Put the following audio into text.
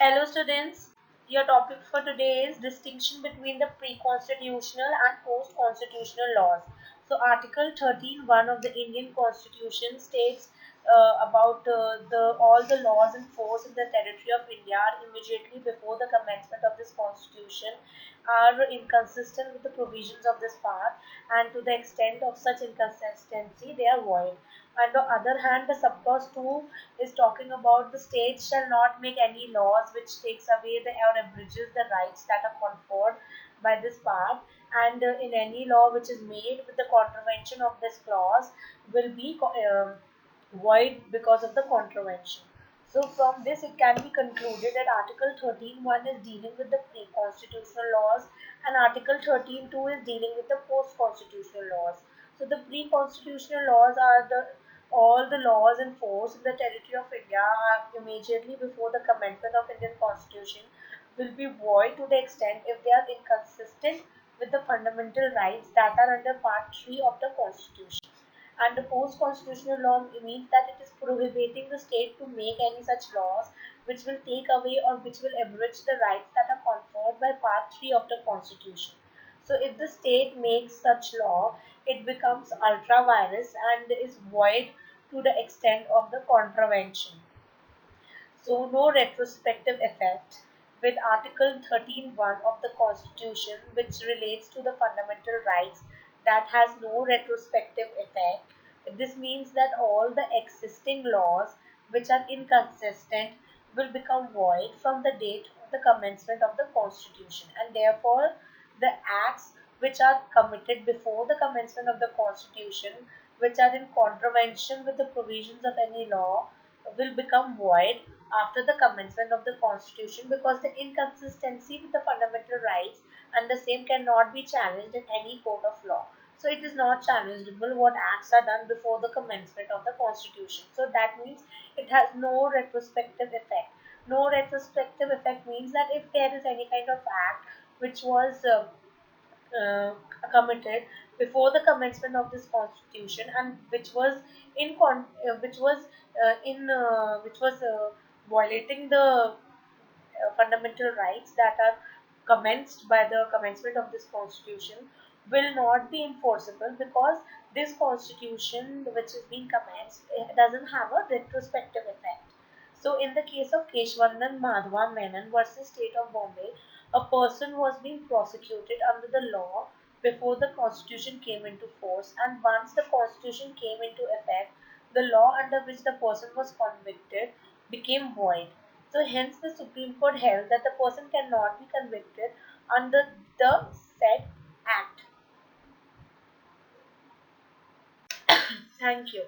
Hello students, your topic for today is distinction between the pre-constitutional and post-constitutional laws. So Article 13(1) of the Indian Constitution states about the all the laws in force in the territory of India immediately before the commencement of this constitution are inconsistent with the provisions of this part, and to the extent of such inconsistency they are void. On the other hand, the subclause 2 is talking about the states shall not make any laws which takes away or abridges the rights that are conferred by this part, and in any law which is made with the contravention of this clause will be void because of the contravention. So from this it can be concluded that Article 13(1) is dealing with the pre-constitutional laws and Article 13(2) is dealing with the post-constitutional laws. So the pre-constitutional laws are the all the laws in force in the territory of India immediately before the commencement of Indian Constitution will be void to the extent if they are inconsistent with the fundamental rights that are under Part 3 of the Constitution. And the post-constitutional law means that it is prohibiting the state to make any such laws which will take away or which will abridge the rights that are conferred by Part 3 of the Constitution. So if the state makes such law, it becomes ultra virus and is void to the extent of the contravention. So no retrospective effect with Article 13(1) of the Constitution, which relates to the fundamental rights, that has no retrospective effect. This means that all the existing laws which are inconsistent will become void from the date of the commencement of the Constitution, and therefore the acts which are committed before the commencement of the Constitution, which are in contravention with the provisions of any law, will become void after the commencement of the Constitution, because the inconsistency with the fundamental rights and the same cannot be challenged in any court of law. So it is not challengeable what acts are done before the commencement of the Constitution. So that means it has no retrospective effect. No retrospective effect means that if there is any kind of act which was uh, committed before the commencement of this constitution and which was which was violating the fundamental rights that are commenced by the commencement of this constitution will not be enforceable, because this constitution which is being commenced doesn't have a retrospective effect. So in the case of Keshwanand Madhava Menon versus State of Bombay, a person was being prosecuted under the law before the constitution came into force, and once the constitution came into effect, the law under which the person was convicted became void. So hence the Supreme Court held that the person cannot be convicted under the said act. Thank you.